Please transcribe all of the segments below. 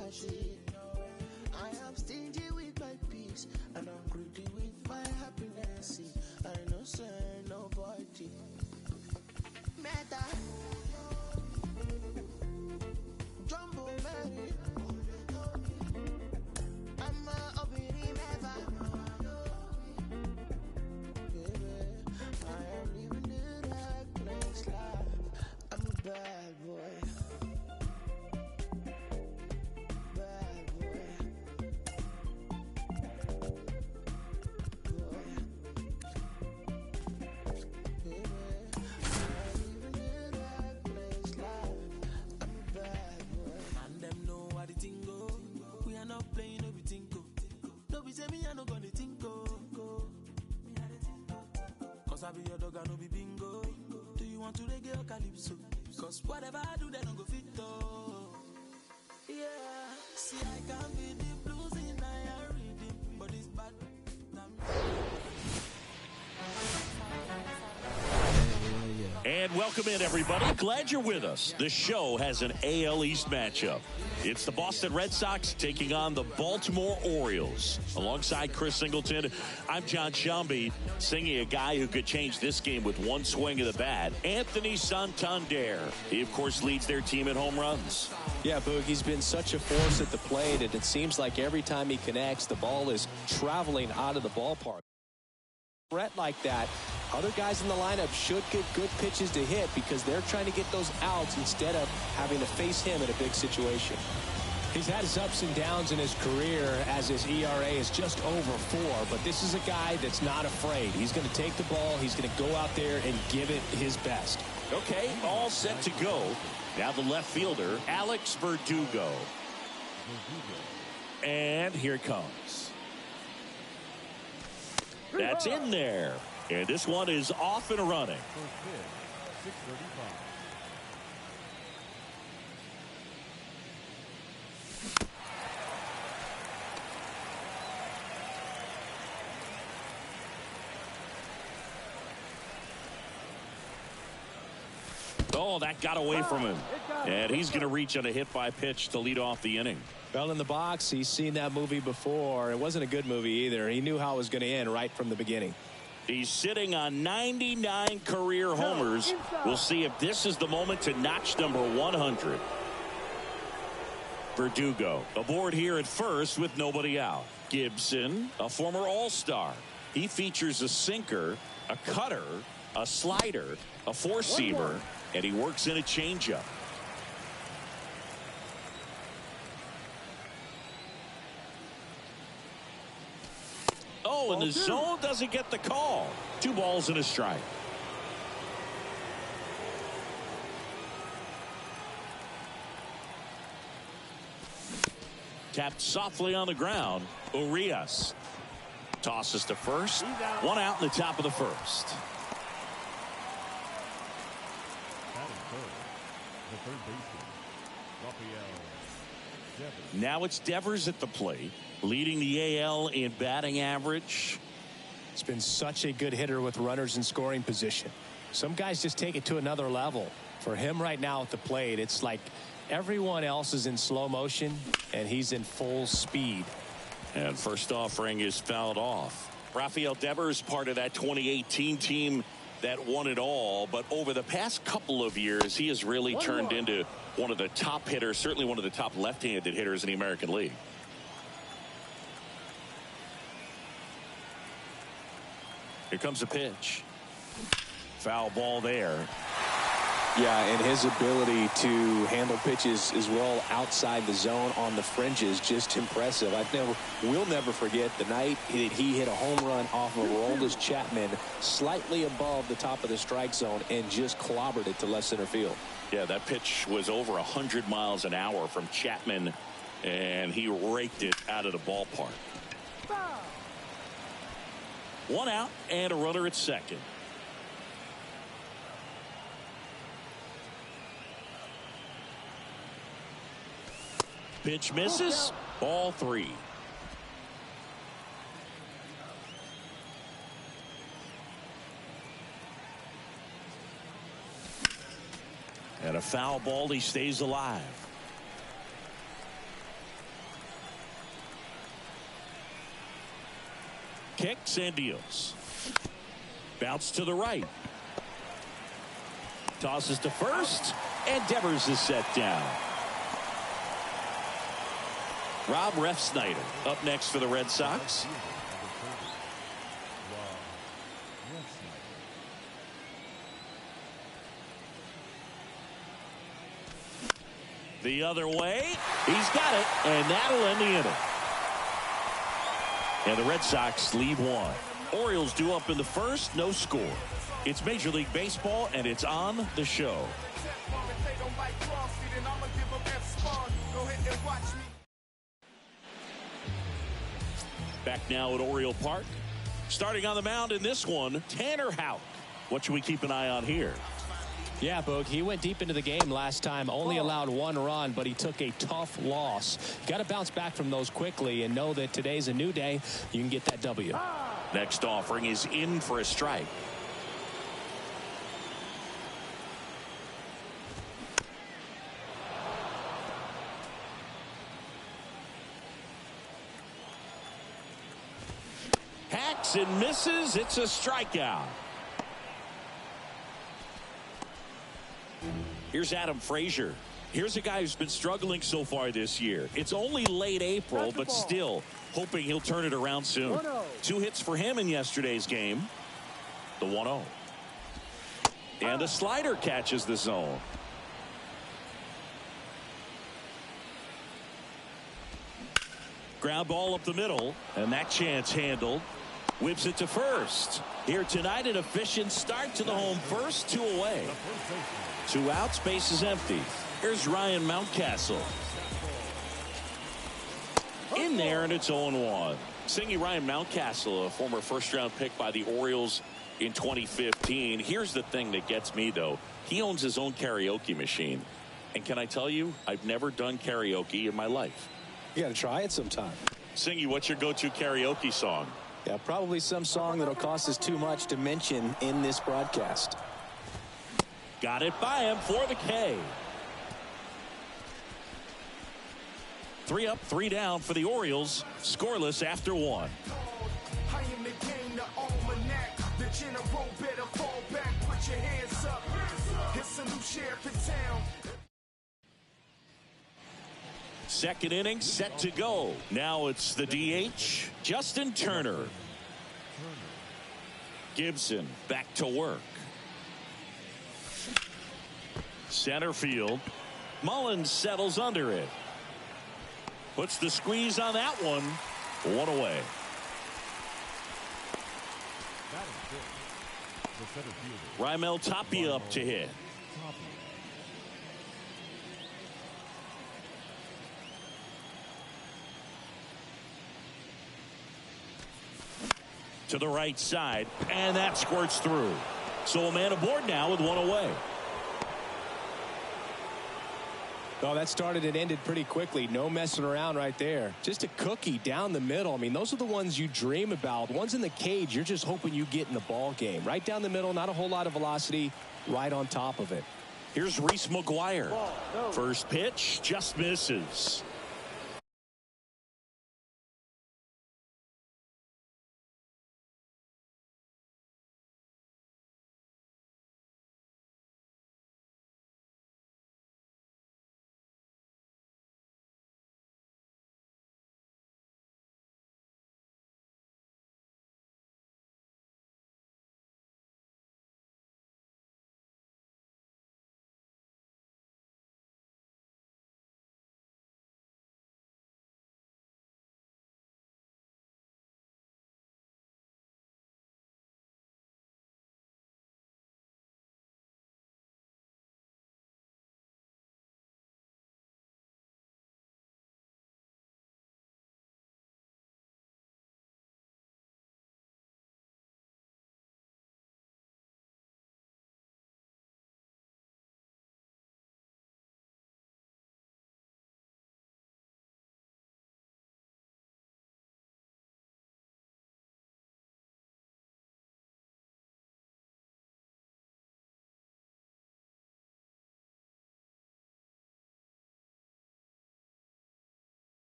my shit. I am stingy with my peace, and I'm greedy with my happiness. See, I know say nobody Meta Jumbo Mary, I'm a obiri meva. Baby, I am living the reckless life. I'm a bad boy. I be your dog, I no be bingo. Do you want to reggae or calypso? Cause whatever I do, they don't go fit though. Yeah, see I can be the blues in I reading, but it's bad. And welcome in, everybody. Glad you're with us. The show has an AL East matchup. It's the Boston Red Sox taking on the Baltimore Orioles. Alongside Chris Singleton, I'm John Shambi, singing a guy who could change this game with one swing of the bat, Anthony Santander. He, of course, leads their team in home runs. Yeah, Boog, he's been such a force at the plate, and it seems like every time he connects, the ball is traveling out of the ballpark. Threat like that, other guys in the lineup should get good pitches to hit because they're trying to get those outs instead of having to face him in a big situation. He's had his ups and downs in his career as his ERA is just over 4, but this is a guy that's not afraid. He's going to take the ball, he's going to go out there and give it his best. Okay, all set to go. Now the left fielder, Alex Verdugo. And here it comes. That's in there. And this one is off and running. Oh, that got away from him. And he's going to reach on a hit by pitch to lead off the inning. Well, in the box, he's seen that movie before. It wasn't a good movie either. He knew how it was going to end right from the beginning. He's sitting on 99 career homers. We'll see if this is the moment to notch number 100. Verdugo aboard here at first with nobody out. Gibson, a former All-Star. He features a sinker, a cutter, a slider, a four-seamer, and he works in a changeup. Oh, and the zone doesn't get the call. 2 balls and a strike. Tapped softly on the ground. Urias tosses to first. 1 out in the top of the first. Now it's Devers at the plate, leading the AL in batting average. He's been such a good hitter with runners in scoring position. Some guys just take it to another level. For him right now at the plate, it's like everyone else is in slow motion and he's in full speed. And first offering is fouled off. Rafael Devers, part of that 2018 team that won it all, but over the past couple of years he has really turned into one of the top hitters, certainly one of the top left-handed hitters in the American League. Here comes a pitch. Foul ball there. Yeah, and his ability to handle pitches as well outside the zone on the fringes, just impressive. We'll never forget the night that he hit a home run off of Aroldis Chapman slightly above the top of the strike zone and just clobbered it to left center field. Yeah, that pitch was over 100 miles an hour from Chapman, and he raked it out of the ballpark. 1 out and a runner at second. Pitch misses. Ball 3. And a foul ball. He stays alive. kicks and deals. Bounce to the right. Tosses to first, and Devers is set down. Rob Refsnyder up next for the Red Sox. The other way. He's got it, and that'll end the inning. And the Red Sox lead one. Orioles due up in the first, no score. It's Major League Baseball, and it's on the show. Back now at Oriole Park. Starting on the mound in this one, Tanner Houck. What should we keep an eye on here? Yeah, Boog, he went deep into the game last time, only allowed 1 run, but he took a tough loss. Got to bounce back from those quickly and know that today's a new day. You can get that W. Next offering is in for a strike. Hacks and misses. It's a strikeout. Here's Adam Frazier. Here's a guy who's been struggling so far this year. It's only late April, but still hoping he'll turn it around soon. 2 hits for him in yesterday's game. The 1-0. And a slider catches the zone. Ground ball up the middle, and that chance handled. Whips it to first. Here tonight, an efficient start to the home first, 2 away. 2 outs, base is empty. Here's Ryan Mountcastle. In there, and it's 0-1. Singing Ryan Mountcastle, a former first-round pick by the Orioles in 2015. Here's the thing that gets me, though. He owns his own karaoke machine. And can I tell you, I've never done karaoke in my life. You got to try it sometime. Singy, what's your go-to karaoke song? Yeah, probably some song that'll cost us too much to mention in this broadcast. Got it by him for the K. 3 up, 3 down for the Orioles. Scoreless after 1. Second inning set to go. Now it's the DH, Justin Turner. Gibson back to work. Center field. Mullins settles under it. Puts the squeeze on that one. 1 away. Raimel Tapia up to hit. To the right side, and that squirts through. So a man aboard now with 1 away. Oh, that started and ended pretty quickly. No messing around right there. Just a cookie down the middle. I mean, those are the ones you dream about. Ones in the cage, you're just hoping you get in the ball game. Right down the middle, not a whole lot of velocity, right on top of it. Here's Reese McGuire. First pitch just misses.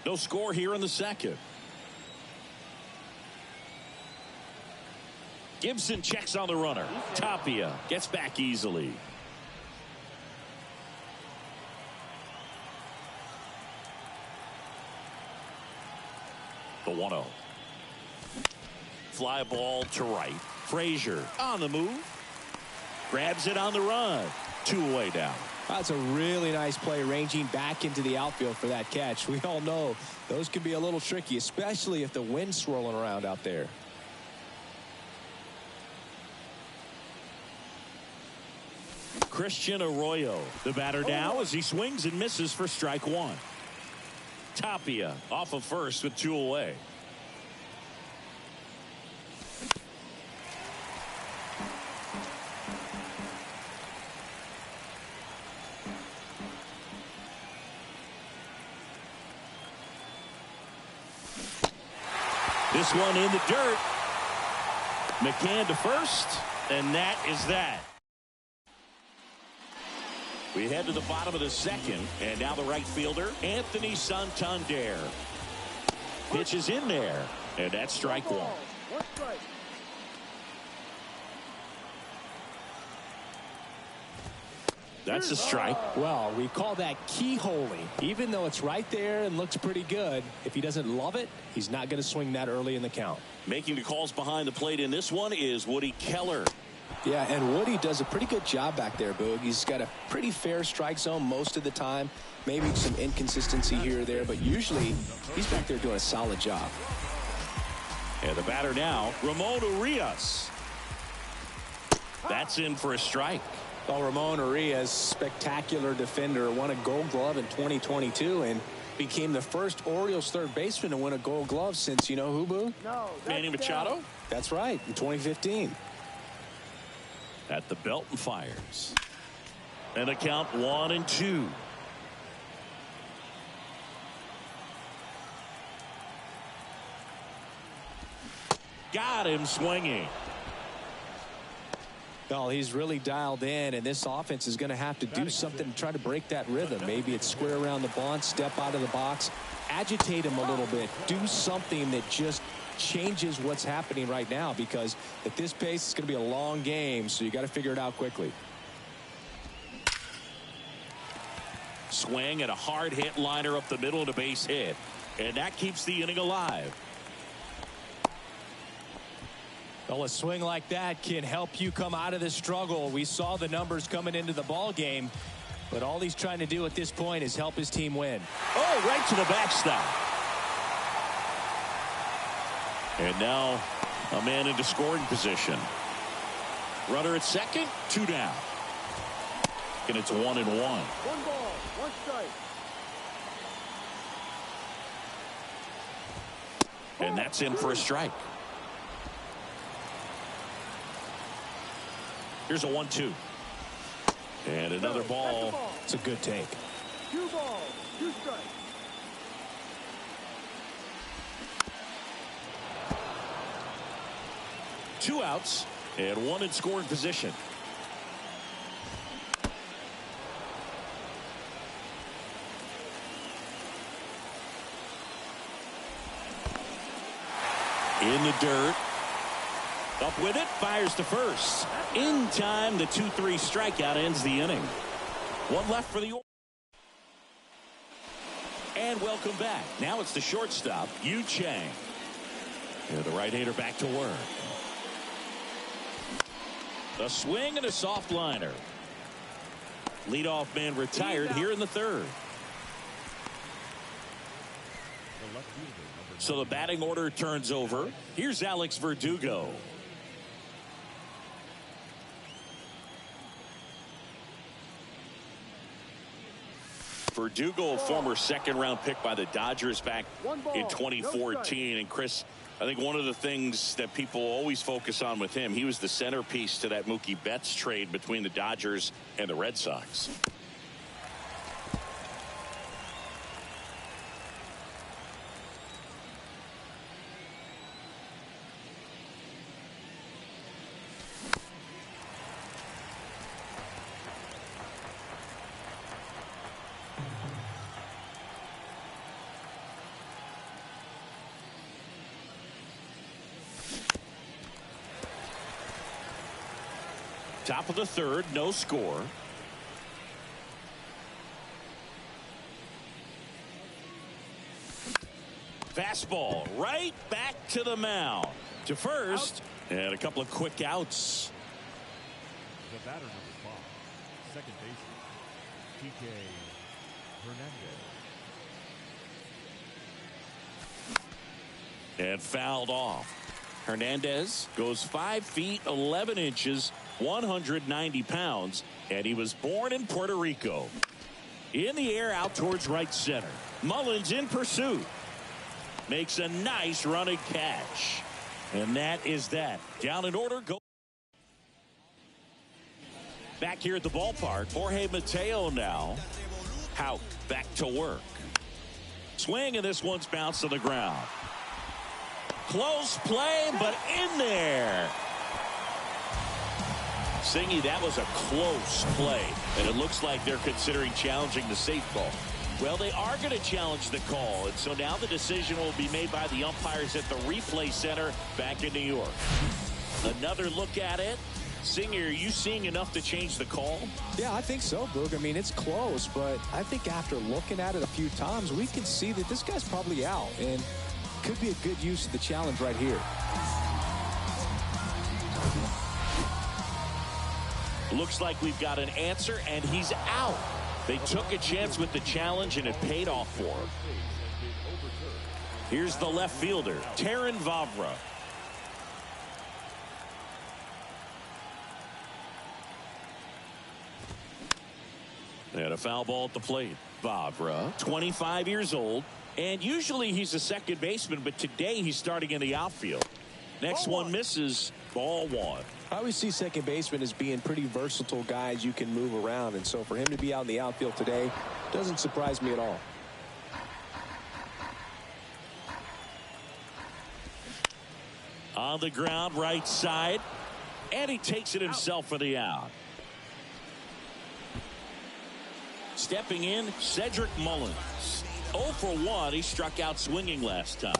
No score here in the second. Gibson checks on the runner. Tapia gets back easily. The 1-0. Fly ball to right. Frazier on the move. Grabs it on the run. 2 away down. That's a really nice play, ranging back into the outfield for that catch. We all know those can be a little tricky, especially if the wind's swirling around out there. Christian Arroyo, the batter now as he swings and misses for strike 1. Tapia off of first with 2 away. This one in the dirt. McCann to first, and that is that. We head to the bottom of the second, and now the right fielder, Anthony Santander. Pitch is in there, and that's strike 1. That's a strike. Well, we call that keyholing. Even though it's right there and looks pretty good, if he doesn't love it, he's not going to swing that early in the count. Making the calls behind the plate in this one is Woody Keller. Yeah, and Woody does a pretty good job back there, Boog. He's got a pretty fair strike zone most of the time. Maybe some inconsistency here or there, but usually he's back there doing a solid job. And the batter now, Ramon Urias. That's in for a strike. Well, Ramon Urias, spectacular defender, won a Gold Glove in 2022 and became the first Orioles third baseman to win a Gold Glove since, you know who, Boog? No, Manny Machado? That's right, in 2015. At the belt and fires. And the count 1-2. Got him swinging. Well, he's really dialed in, and this offense is going to have to do something to try to break that rhythm. Maybe it's square around the bunt, step out of the box, agitate him a little bit, do something that just changes what's happening right now, because at this pace it's going to be a long game, so you got to figure it out quickly. Swing and a hard hit liner up the middle and a base hit, and that keeps the inning alive. Well, a swing like that can help you come out of this struggle. We saw the numbers coming into the ball game, but all he's trying to do at this point is help his team win. Oh, right to the backstop. And now a man into scoring position. Runner at second, 2 down. And it's 1-1. 1 ball, 1 strike. And that's in for a strike. Here's a 1-2. And another ball. It's a good take. 2 balls, 2 strikes. Two outs and 1 in scoring position. In the dirt. Up with it, fires to first. In time, the 2-3 strikeout ends the inning. 1 left for the Orioles. And welcome back. Now it's the shortstop, Yu Chang. And the right-hander back to work. A swing and a soft liner. Leadoff man retired here in the third. So the batting order turns over. Here's Alex Verdugo. Verdugo, a former second-round pick by the Dodgers back in 2014. And Chris, I think one of the things that people always focus on with him, he was the centerpiece to that Mookie Betts trade between the Dodgers and the Red Sox. Top of the third, no score. Fastball right back to the mound. To first, and a couple of quick outs. The batter number 5, second baseman, T.K. Hernandez. And fouled off. Hernandez goes 5 feet 11 inches, 190 pounds, and he was born in Puerto Rico. In the air out towards right center. Mullins in pursuit. Makes a nice running catch. And that is that. Down in order. Go back here at the ballpark. Jorge Mateo now. Houck back to work. Swing, and this one's bounced to the ground. Close play, but in there. Singy, that was a close play, and it looks like they're considering challenging the safe call. Well, they are going to challenge the call, and so now the decision will be made by the umpires at the replay center back in New York. Another look at it. Singer, are you seeing enough to change the call? Yeah, I think so, Boog. I mean, it's close, but I think after looking at it a few times, we can see that this guy's probably out, and could be a good use of the challenge right here. Looks like we've got an answer, and he's out. They took a chance with the challenge, and it paid off for him. Here's the left fielder, Terrin Vavra. And a foul ball at the plate. Vavra, 25 years old, and usually he's a second baseman, but today he's starting in the outfield. Next one misses, ball 1. I always see second basemen as being pretty versatile guys you can move around, and so for him to be out in the outfield today doesn't surprise me at all. On the ground, right side, and he takes it himself for the out. Stepping in, Cedric Mullins. 0 for 1. He struck out swinging last time.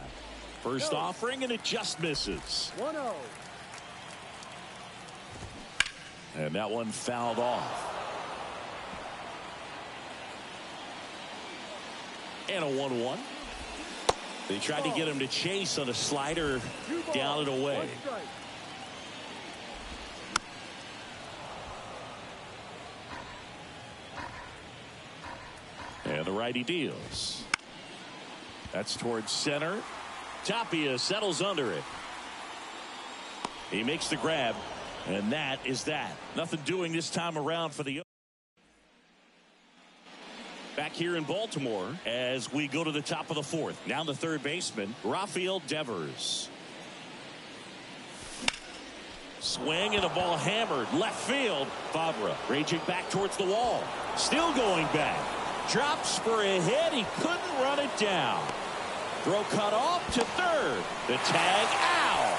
First offering, and it just misses. 1-0. And that one fouled off. And a 1-1. They tried to get him to chase on a slider, down and away. And the righty deals. That's towards center. Tapia settles under it. He makes the grab, and that is that. Nothing doing this time around for the. Back here in Baltimore as we go to the top of the fourth. Now the third baseman, Rafael Devers. Swing, and the ball hammered left field. Vavra raging back towards the wall. Still going back. Drops for a hit. He couldn't run it down. Throw cut off to third. The tag out.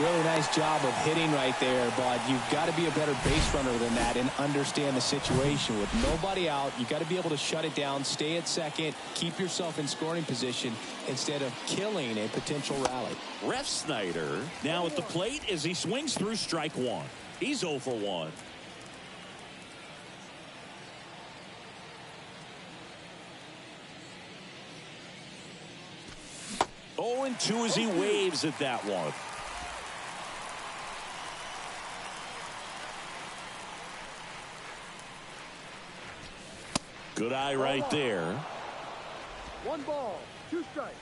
Really nice job of hitting right there, but you've got to be a better base runner than that and understand the situation. With nobody out, you've got to be able to shut it down, stay at second, keep yourself in scoring position instead of killing a potential rally. Ref Snyder now at the plate as he swings through strike 1. He's 0 for 1. Oh, and 2 as he waves at that one. Good eye right there. 1 ball, 2 strikes.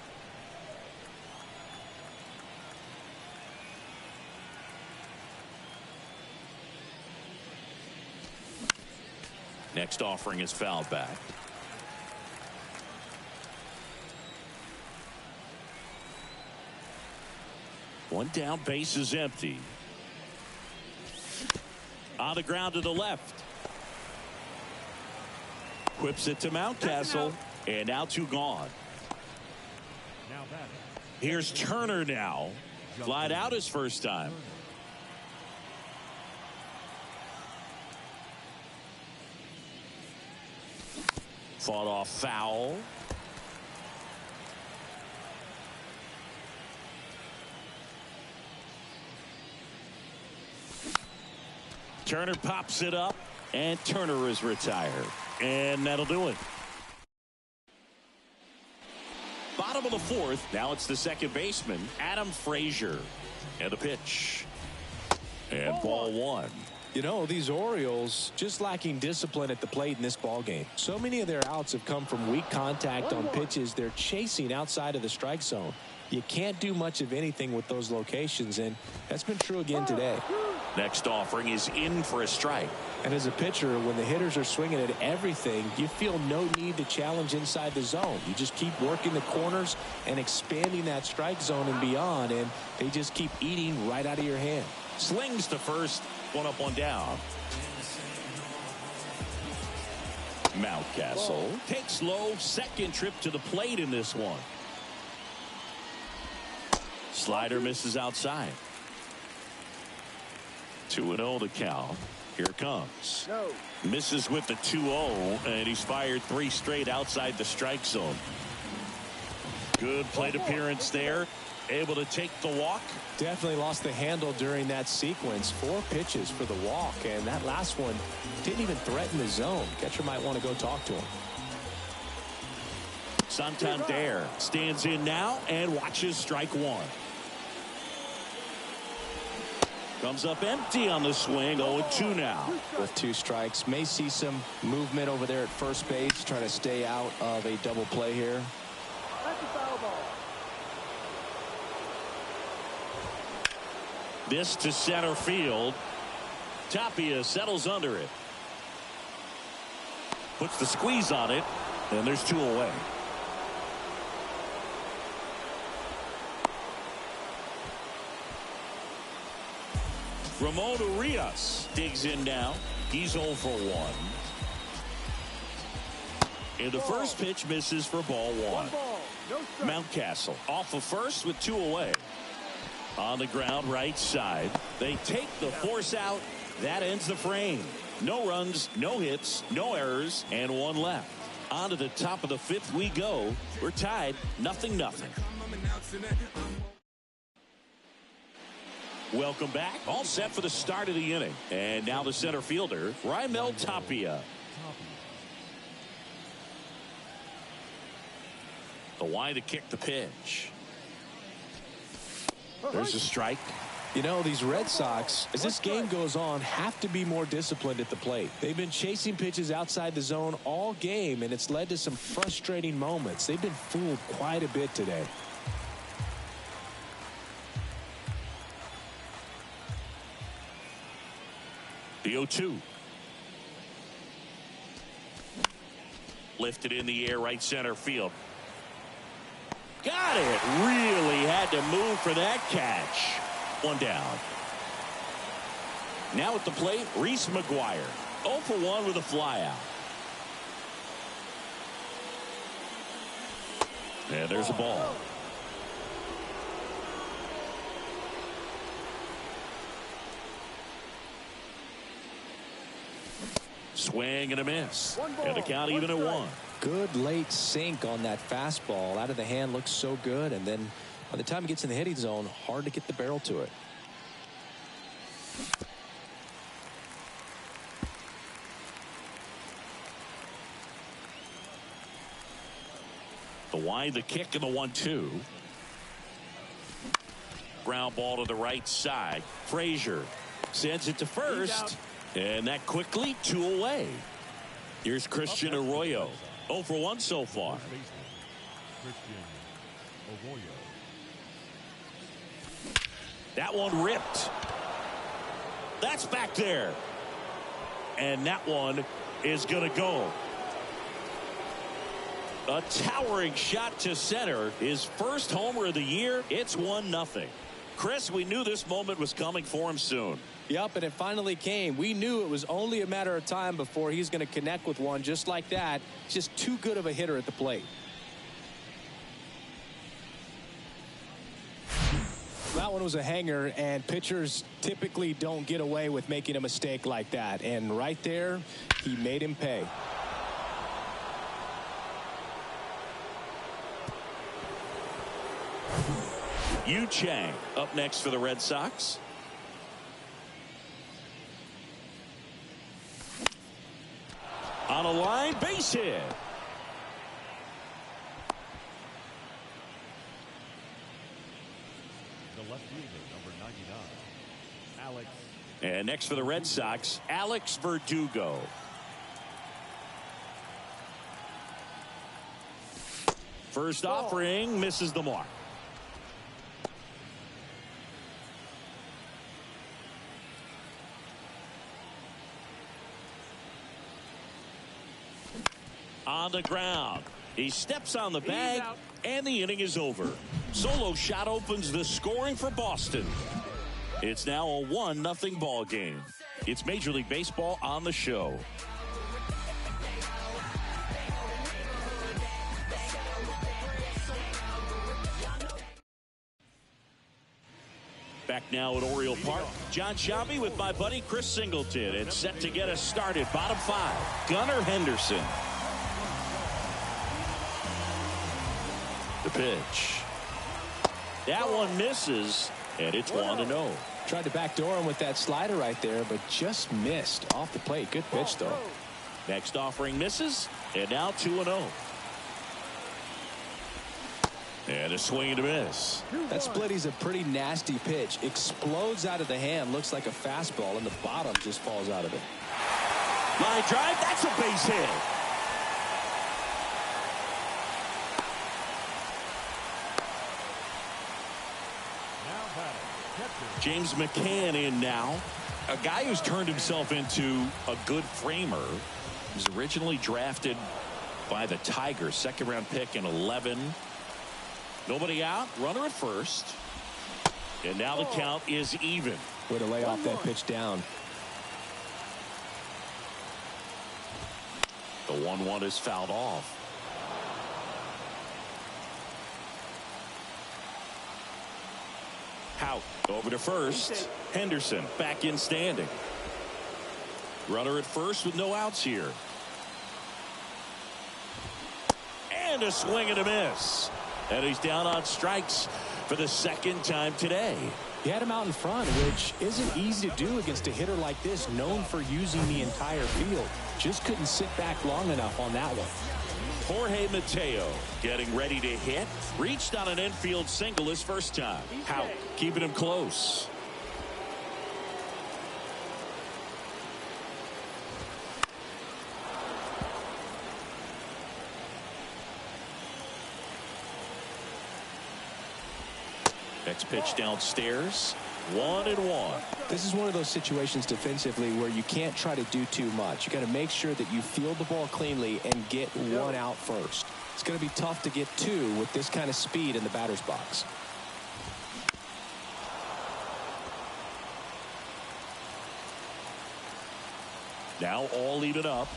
Next offering is fouled back. One down, base is empty. On the ground to the left. Whips it to Mountcastle, and now 2 gone. Now batting. Here's Turner now. Flied out his first time. Fought off foul. Turner pops it up, and Turner is retired. And that'll do it. Bottom of the fourth. Now it's the second baseman, Adam Frazier. And the pitch. And ball one. You know, these Orioles just lacking discipline at the plate in this ball game. So many of their outs have come from weak contact on pitches they're chasing outside of the strike zone. You can't do much of anything with those locations, and that's been true again today. Next offering is in for a strike. And as a pitcher, when the hitters are swinging at everything, you feel no need to challenge inside the zone. You just keep working the corners and expanding that strike zone and beyond, and they just keep eating right out of your hand. Slings to first. One up, one down. Mountcastle takes low. Second trip to the plate in this one. Slider misses outside. 2-0 the count. Here it comes. Misses with the 2-0, and he's fired 3 straight outside the strike zone. Good plate appearance there. Able to take the walk. Definitely lost the handle during that sequence. 4 pitches for the walk, and that last one didn't even threaten the zone. Catcher might want to go talk to him. Santander stands in now and watches strike one. Comes up empty on the swing. 0-2 now. With 2 strikes, may see some movement over there at first base, trying to stay out of a double play here. This to center field. Tapia settles under it. Puts the squeeze on it, and there's 2 away. Ramon Urias digs in now. He's 0 for 1. And the first pitch misses for ball 1. Mountcastle off of first with 2 away. On the ground right side. They take the force out. That ends the frame. No runs, no hits, no errors, and 1 left. On to the top of the 5th we go. We're tied 0-0. Welcome back. All set for the start of the inning. And now the center fielder, Raimel Tapia. The wide to kick the pitch. There's a strike. You know, these Red Sox, as this game goes on, have to be more disciplined at the plate. They've been chasing pitches outside the zone all game, and it's led to some frustrating moments. They've been fooled quite a bit today. The 0-2. Lifted in the air, right center field. Got it. Really had to move for that catch. 1 down. Now at the plate, Reese McGuire. 0 for 1 with a flyout. And there's a ball. Swing and a miss. And the count even at 1. Good late sink on that fastball. Out of the hand looks so good, and then by the time it gets in the hitting zone, hard to get the barrel to it. The wide, the kick, and the 1-2. Ground ball to the right side. Frazier sends it to first, and that quickly 2 away. Here's Christian Arroyo. 0 for 1 so far. That one ripped. That's back there. And that one is going to go. A towering shot to center. His first homer of the year. It's 1-0. Chris, we knew this moment was coming for him soon. Yep, and it finally came. We knew it was only a matter of time before he's going to connect with one just like that. Just too good of a hitter at the plate. That one was a hanger, and pitchers typically don't get away with making a mistake like that. And right there, he made him pay. Yu Chang up next for the Red Sox. On a line, base hit. The left fielder, number 99, Alex. And next for the Red Sox, Alex Verdugo. First offering misses the mark. On the ground. He steps on the bag, and the inning is over. Solo shot opens the scoring for Boston. It's now a 1-0 ball game. It's Major League Baseball on the show. Back now at Oriole Park, John Shabby with my buddy Chris Singleton. And set to get us started. Bottom 5, Gunnar Henderson. The pitch. That one misses, and it's 1-0. Tried to backdoor him with that slider right there, but just missed off the plate. Good pitch, though. Next offering misses, and now 2-0. And a swing and a miss. That splitty's a pretty nasty pitch. Explodes out of the hand. Looks like a fastball, and the bottom just falls out of it. Line drive. That's a base hit. James McCann in now. A guy who's turned himself into a good framer. He was originally drafted by the Tigers, second-round pick in 11. Nobody out, runner at first. And now the count is even. Way to lay off that pitch down. The 1-1 is fouled off. Hout over to first. Henderson back in standing. Runner at first with no outs here. And a swing and a miss. And he's down on strikes for the second time today. He had him out in front, which isn't easy to do against a hitter like this, known for using the entire field. Just couldn't sit back long enough on that one. Jorge Mateo getting ready to hit. Reached on an infield single his first time. Hout keeping him close. Next pitch downstairs. 1-1. This is one of those situations defensively where you can't try to do too much. You got to make sure that you field the ball cleanly and get one out first. It's going to be tough to get two with this kind of speed in the batter's box. Now all even up.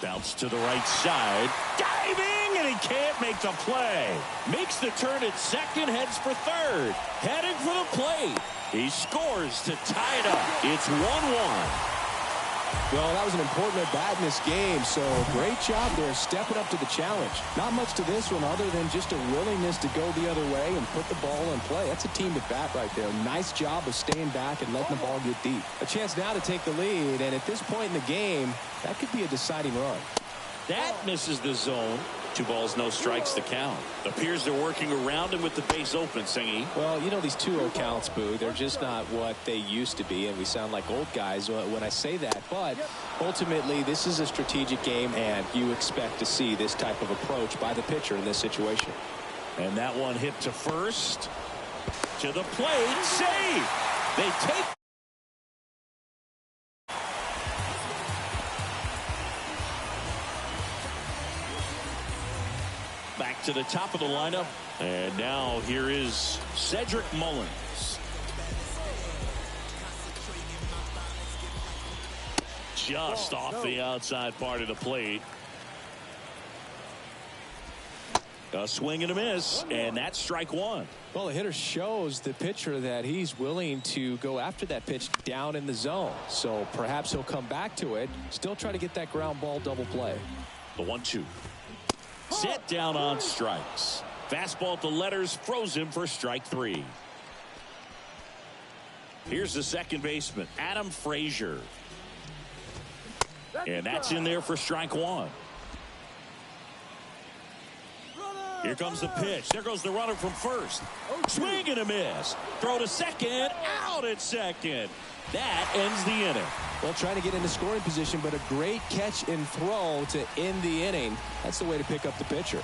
Bounce to the right side. Diving, and he can't make the play. Makes the turn at second, heads for third. Heading for the plate. He scores to tie it up. It's 1-1. Well, that was an important at-bat in this game, so great job there stepping up to the challenge. Not much to this one other than just a willingness to go the other way and put the ball in play. That's a team at-bat right there. Nice job of staying back and letting the ball get deep. A chance now to take the lead, and at this point in the game, that could be a deciding run. That misses the zone. 2 balls, no strikes to count. Appears they're working around him with the base open, Singy. Well, you know, these 2-0 counts, Boo, they're just not what they used to be, and we sound like old guys when I say that. But ultimately, this is a strategic game, and you expect to see this type of approach by the pitcher in this situation. And that one hit to first. To the plate. Save. They take. Back to the top of the lineup. And now here is Cedric Mullins. Just off the outside part of the plate. A swing and a miss, and that's strike one. Well, the hitter shows the pitcher that he's willing to go after that pitch down in the zone. So perhaps he'll come back to it. Still try to get that ground ball double play. The 1-2. Set down on strikes. Fastball at the letters froze him for strike 3. Here's the second baseman, Adam Frazier. And that's in there for strike one. Here comes the pitch. There goes the runner from first. Swing and a miss. Throw to second. Out at second. That ends the inning. Well, trying to get into scoring position, but a great catch and throw to end the inning. That's the way to pick up the pitcher.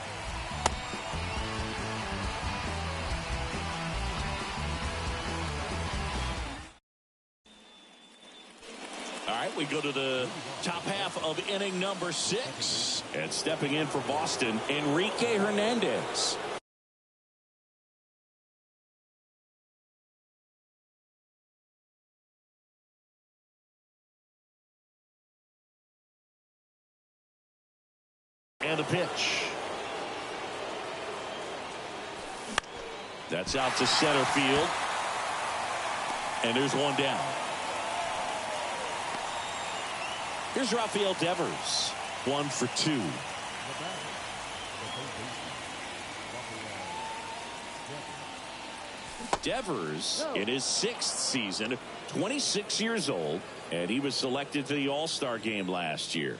All right, we go to the top half of inning number 6. And stepping in for Boston, Enrique Hernandez. And the pitch. That's out to center field. And there's one down. Here's Rafael Devers. 1 for 2. Devers in his 6th season, 26 years old, and he was selected to the All-Star game last year.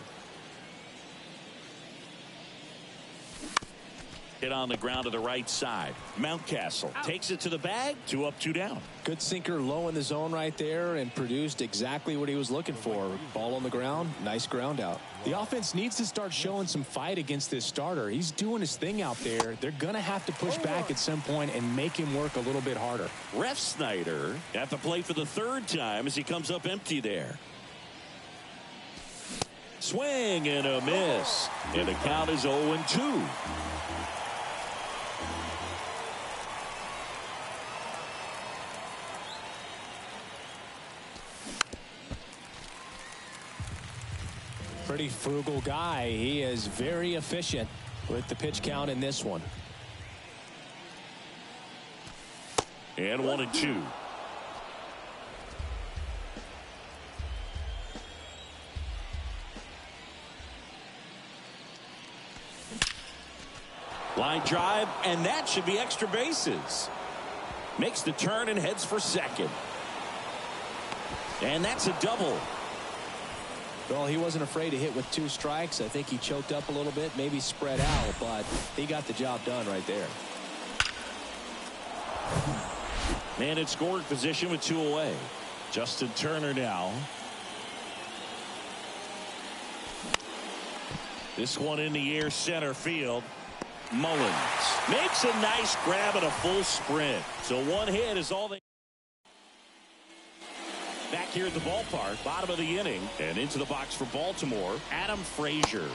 Hit on the ground to the right side. Mountcastle takes it to the bag. 2 up, 2 down. Good sinker low in the zone right there and produced exactly what he was looking for. Ball on the ground. Nice ground out. The offense needs to start showing some fight against this starter. He's doing his thing out there. They're going to have to push back at some point and make him work a little bit harder. Ref Snyder at the plate for the 3rd time as he comes up empty there. Swing and a miss. And the count is 0-2. Pretty frugal guy. He is very efficient with the pitch count in this one. And 1-2. Line drive, and that should be extra bases. Makes the turn and heads for second. And that's a double. Well, he wasn't afraid to hit with 2 strikes. I think he choked up a little bit, maybe spread out, but he got the job done right there. Man in scoring position with 2 away. Justin Turner now. This one in the air, center field. Mullins makes a nice grab and a full sprint. So 1 hit is all they. Back here at the ballpark, bottom of the inning, and into the box for Baltimore, Adam Frazier.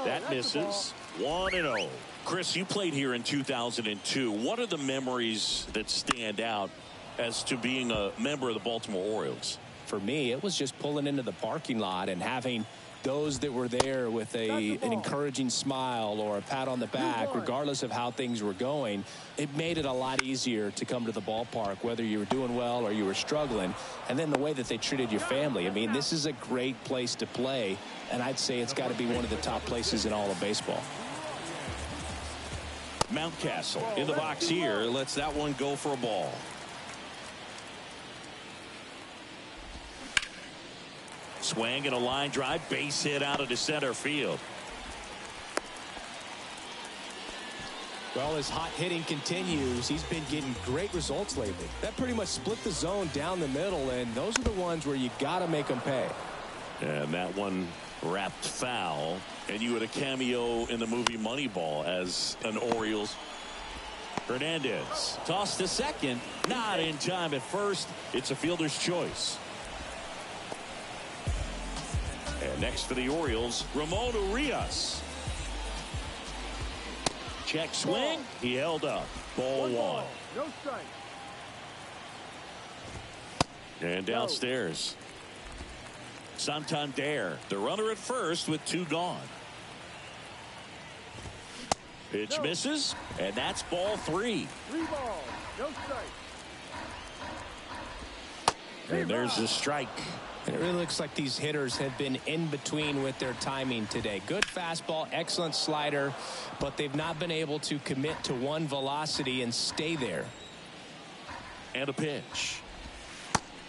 That misses. 1-0. Chris, you played here in 2002. What are the memories that stand out as to being a member of the Baltimore Orioles? For me, it was just pulling into the parking lot and having those that were there with an encouraging smile or a pat on the back, regardless of how things were going. It made it a lot easier to come to the ballpark, whether you were doing well or you were struggling. And then the way that they treated your family. I mean, this is a great place to play, and I'd say it's got to be one of the top places in all of baseball. Mountcastle in the box here lets that one go for a ball. Swing and a line drive, base hit out of the center field. Well, as hot hitting continues, he's been getting great results lately. That pretty much split the zone down the middle, and those are the ones where you got to make them pay. And that one wrapped foul. And you had a cameo in the movie Moneyball as an Orioles. Hernandez tossed to second, not in time at first. It's a fielder's choice. And next for the Orioles, Ramon Urias. Check swing. He held up. Ball 1. No strike. And downstairs, Santander, the runner at first with 2 gone. Pitch misses, and that's ball 3. 3 balls. No strike. And there's the strike. And it really looks like these hitters have been in between with their timing today. Good fastball, excellent slider, but they've not been able to commit to one velocity and stay there. And a pitch.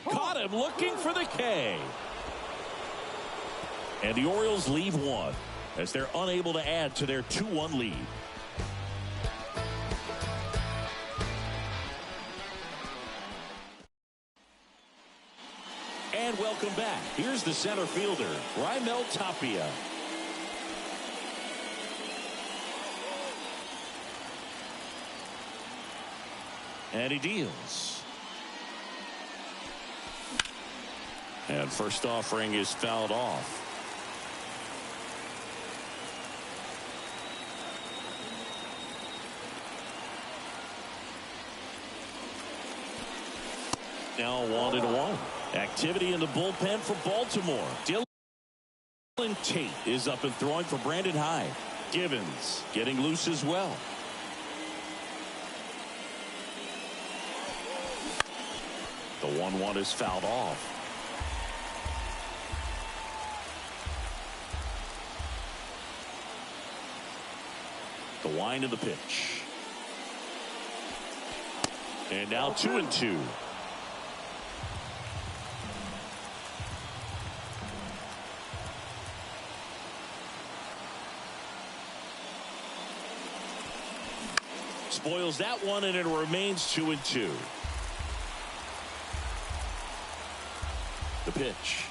Caught him looking for the K. And the Orioles leave one as they're unable to add to their 2-1 lead. And welcome back. Here's the center fielder, Raimel Tapia. And he deals. And first offering is fouled off. Now 1-1. Activity in the bullpen for Baltimore. Dylan Tate is up and throwing for Brandon Hyde. Givens getting loose as well. The 1-1 is fouled off. The wind of the pitch. And now 2-2. Spoils that one, and it remains 2-2. The pitch.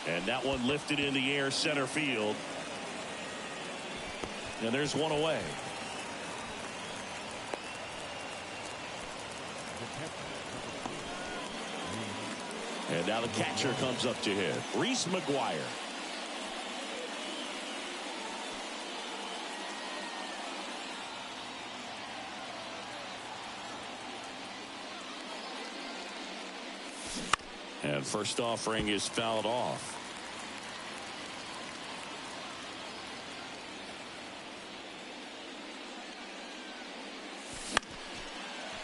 And that one lifted in the air center field. And there's one away. And now the catcher comes up to hit. Reese McGuire. And first offering is fouled off.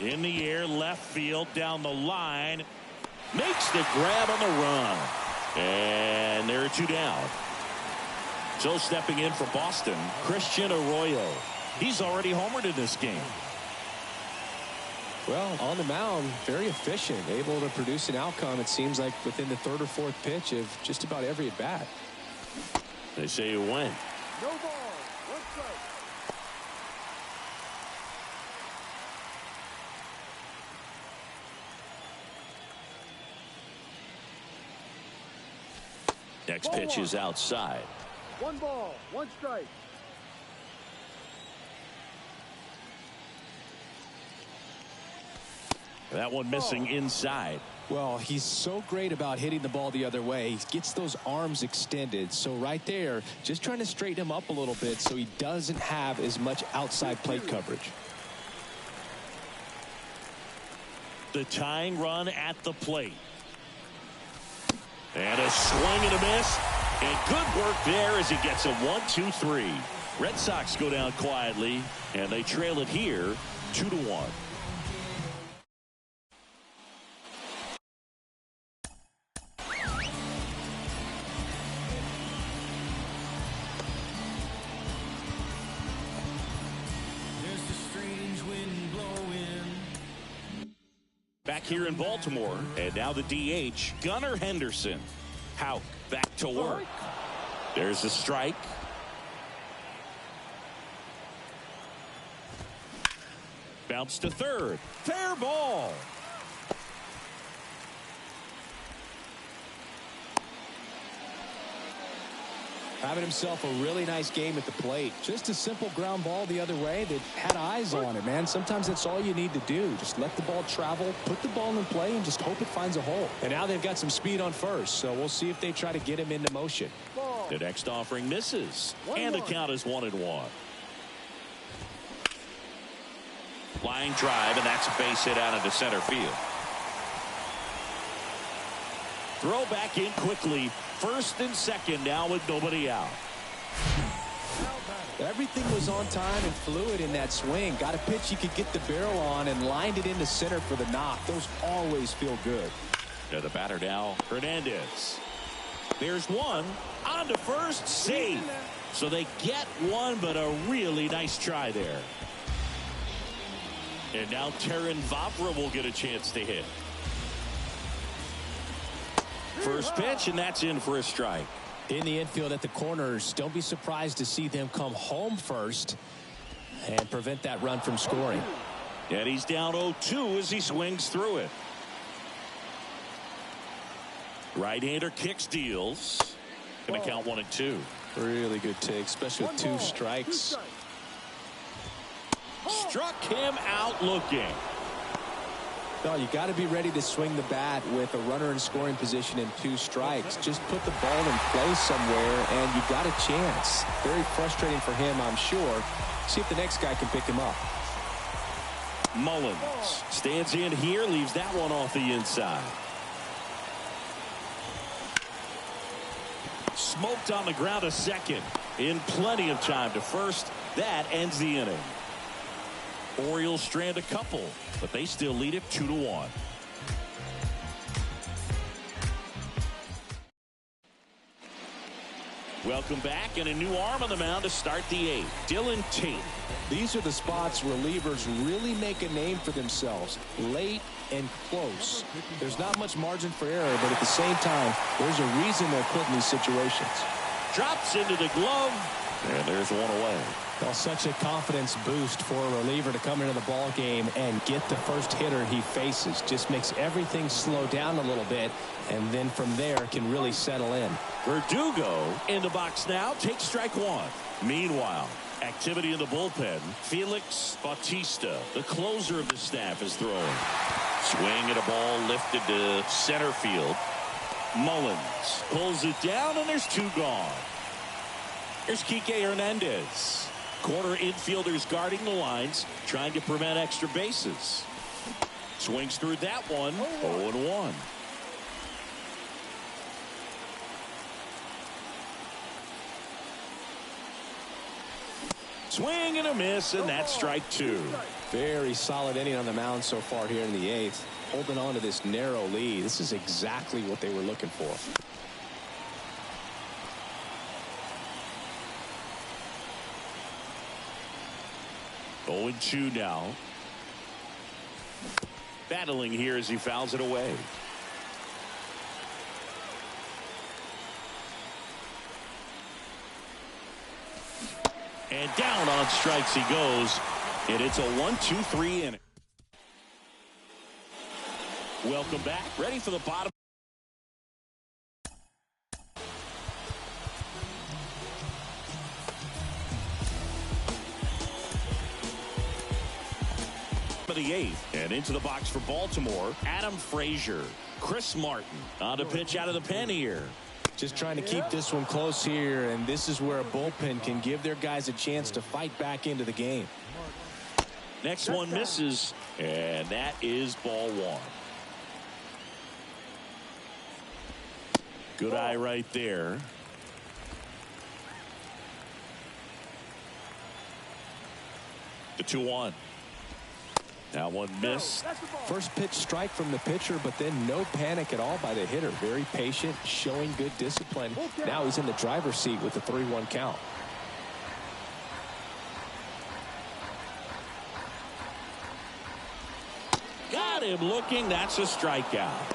In the air, left field, down the line. Makes the grab on the run. And there are two down. So stepping in for Boston, Christian Arroyo. He's already homered in this game. Well, on the mound, very efficient, able to produce an outcome, it seems like, within the third or fourth pitch of just about every at bat. They say you win. No ball. One strike. Next pitch is outside. 1 ball, 1 strike. That one missing inside. Well, he's so great about hitting the ball the other way. He gets those arms extended. So right there, just trying to straighten him up a little bit so he doesn't have as much outside plate coverage. The tying run at the plate. And a swing and a miss. And good work there as he gets a 1-2-3. Red Sox go down quietly, and they trail it here 2-1. Back here in Baltimore, and now the DH, Gunnar Henderson. Houck back to work. There's a strike. Bounce to third. Fair ball. Having himself a really nice game at the plate. Just a simple ground ball the other way that had eyes on it, man. Sometimes that's all you need to do. Just let the ball travel, put the ball in play, and just hope it finds a hole. And now they've got some speed on first, so we'll see if they try to get him into motion. The next offering misses, and the count is 1-1. Flying drive, and that's a base hit out into center field. Throw back in quickly. First and second now with nobody out. Everything was on time and fluid in that swing. Got a pitch you could get the barrel on and lined it into center for the knock. Those always feel good. To the batter now, Hernandez. There's one on to first, safe. So they get one, but a really nice try there. And now Terrin Vavra will get a chance to hit. first pitch, and that's in for a strike. In the infield at the corners, don't be surprised to see them come home first and prevent that run from scoring. And he's down 0-2 as he swings through it. Right-hander kicks, deals. Going to count 1-2. Really good take, especially with 2 strikes. Struck him out looking. No, you got to be ready to swing the bat with a runner in scoring position and 2 strikes. Just put the ball in play somewhere, and you got a chance. Very frustrating for him, I'm sure. See if the next guy can pick him up. Mullins stands in here, leaves that one off the inside. Smoked on the ground to second in plenty of time to first. That ends the inning. Orioles strand a couple, but they still lead it 2-1. Welcome back, and a new arm on the mound to start the 8th. Dylan Tate. These are the spots relievers really make a name for themselves. Late and close. There's not much margin for error, but at the same time, there's a reason they're put in these situations. Drops into the glove, and there's one away. Well, such a confidence boost for a reliever to come into the ball game and get the first hitter he faces. Just makes everything slow down a little bit, and then from there can really settle in. Verdugo in the box now, takes strike 1. Meanwhile, activity in the bullpen. Felix Bautista, the closer of the staff, is throwing. Swing at a ball lifted to center field. Mullins pulls it down, and there's 2 gone. Here's Kike Hernandez. Corner infielders guarding the lines, trying to prevent extra bases. Swings through that one. 0-1. Swing and a miss, and that's strike 2. Very solid inning on the mound so far here in the 8th. Holding on to this narrow lead. This is exactly what they were looking for. 0-2 now. Battling here as he fouls it away. And down on strikes he goes. And it's a 1-2-3 inning. Welcome back. Ready for the bottom of the 8th. And into the box for Baltimore, Adam Frazier. Chris Martin on the pitch out of the pen here. Just trying to keep this one close here, and this is where a bullpen can give their guys a chance to fight back into the game. Next one misses, and that is ball 1. Good eye right there. The 2-1. That one missed. First pitch strike from the pitcher, but then no panic at all by the hitter. Very patient, showing good discipline. Now he's in the driver's seat with the 3-1 count. Got him looking. That's a strikeout.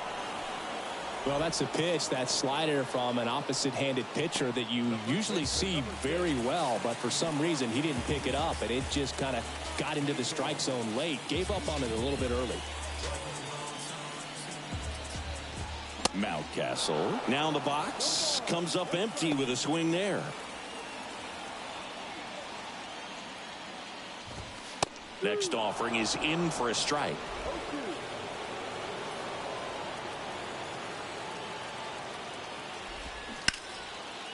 Well, that's a pitch, that slider from an opposite-handed pitcher that you usually see very well, but for some reason he didn't pick it up, and it just kind of got into the strike zone late. Gave up on it a little bit early. Mountcastle now in the box, comes up empty with a swing there. Next offering is in for a strike.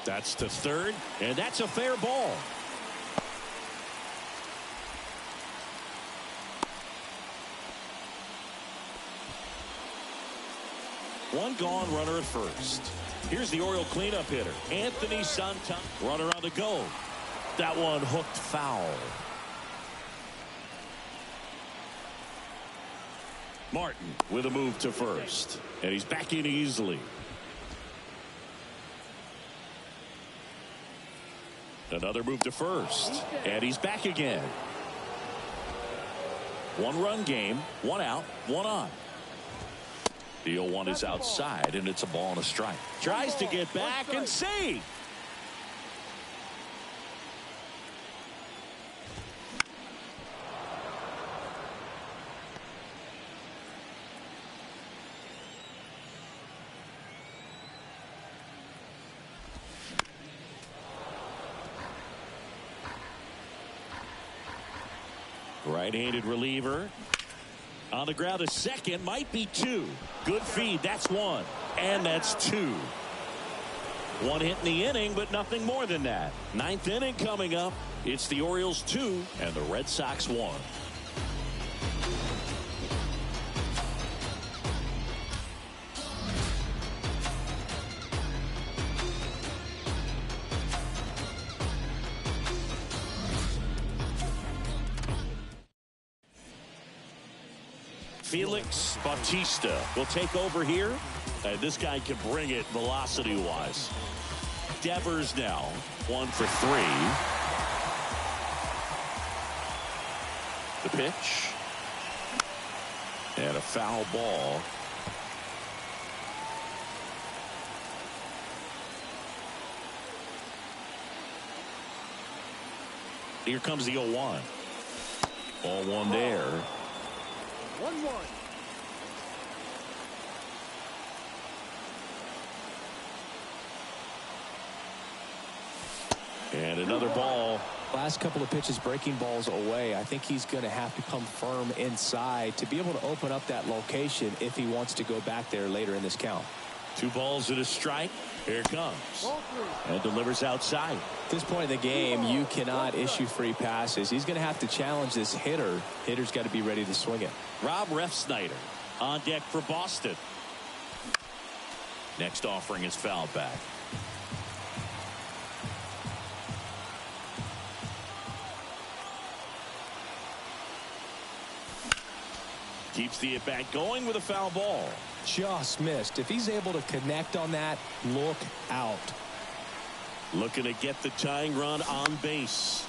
That's to third, and that's a fair ball. One gone, runner at first. Here's the Oriole cleanup hitter, Anthony Santana. Runner on the go. That one hooked foul. Martin with a move to first, and he's back in easily. Another move to first, and he's back again. 1-run game, 1 out, 1 on. The 0-1 is outside, and it's a ball and a strike. Tries to get back and see. Right-handed reliever. On the ground, a second, might be two. Good feed, that's one. And that's two. One hit in the inning, but nothing more than that. Ninth inning coming up. It's the Orioles 2 and the Red Sox 1. Felix Bautista will take over here. This guy can bring it velocity-wise. Devers now 1 for 3. The pitch. And a foul ball. Here comes the 0-1. Ball one there. 1-1. And another ball. Last couple of pitches breaking balls away. I think he's going to have to come firm inside to be able to open up that location if he wants to go back there later in this count. 2 balls and a strike. Here it comes. And delivers outside. At this point in the game, you cannot issue free passes. He's going to have to challenge this hitter. Hitter's got to be ready to swing it. Rob Refsnyder on deck for Boston. Next offering is fouled back. Keeps the at-bat going with a foul ball. Just missed. If he's able to connect on that, look out. Looking to get the tying run on base.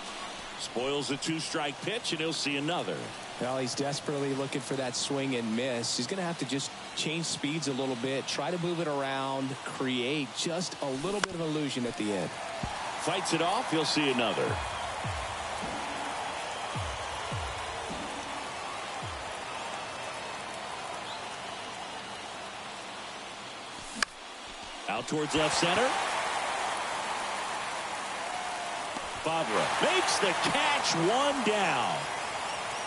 Spoils the 2-strike pitch, and he'll see another. Well, he's desperately looking for that swing and miss. He's going to have to just change speeds a little bit, try to move it around, create just a little bit of illusion at the end. Fights it off, he'll see another. Out towards left center. Favre makes the catch, 1 down.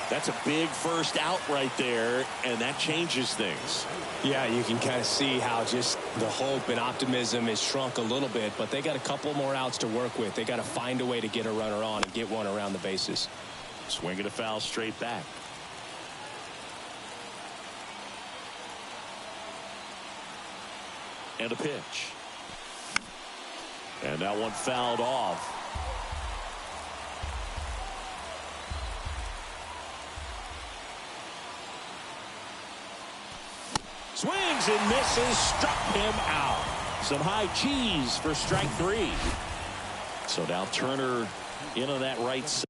That's a big first out right there, and that changes things. Yeah, you can kind of see how just the hope and optimism is shrunk a little bit, but they got a couple more outs to work with. They got to find a way to get a runner on and get one around the bases. Swinging a foul straight back. And a pitch. And that one fouled off. Swings and misses, struck him out. Some high cheese for strike 3. So now Turner in on that right side.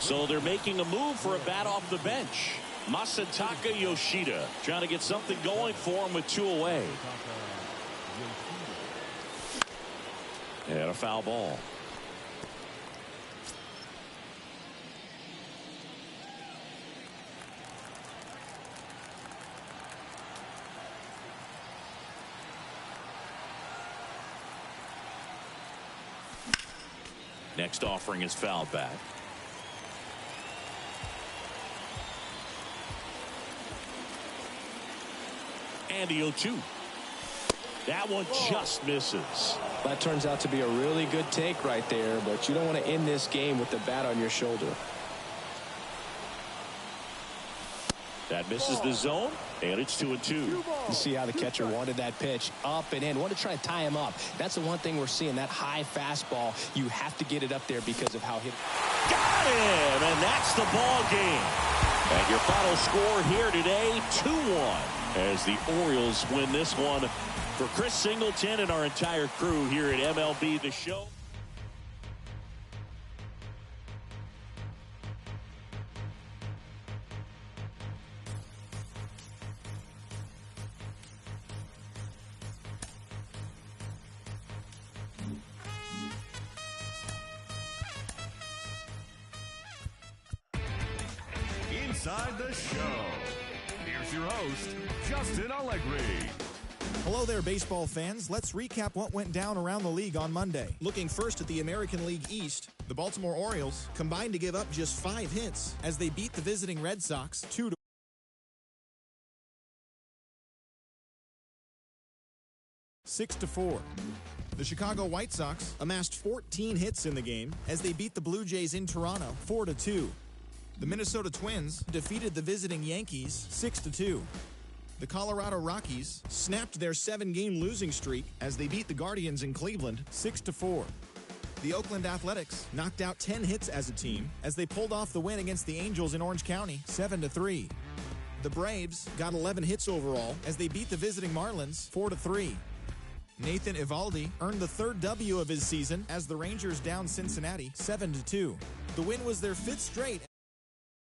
So they're making a move for a bat off the bench. Masataka Yoshida trying to get something going for him with 2 away. And a foul ball. Next offering is fouled back. And the 0-2. That one just misses. That turns out to be a really good take right there, but you don't want to end this game with the bat on your shoulder. That misses the zone, and it's 2-2. You see how the catcher wanted that pitch up and in. Wanted to try to tie him up. That's the one thing we're seeing, that high fastball. You have to get it up there because of how hit. Got him, and that's the ball game. And your final score here today, 2-1, as the Orioles win this one. For Chris Singleton and our entire crew here at MLB The Show. Inside the show. Here's your host, Justin Allegri. Hello there, baseball fans. Let's recap what went down around the league on Monday. Looking first at the American League East, the Baltimore Orioles combined to give up just 5 hits as they beat the visiting Red Sox 2-1. The Chicago White Sox amassed 14 hits in the game as they beat the Blue Jays in Toronto 4-2. The Minnesota Twins defeated the visiting Yankees 6-2. The Colorado Rockies snapped their 7-game losing streak as they beat the Guardians in Cleveland 6-4. The Oakland Athletics knocked out 10 hits as a team as they pulled off the win against the Angels in Orange County 7-3. The Braves got 11 hits overall as they beat the visiting Marlins 4-3. Nathan Eovaldi earned the 3rd W of his season as the Rangers downed Cincinnati 7-2. The win was their 5th straight.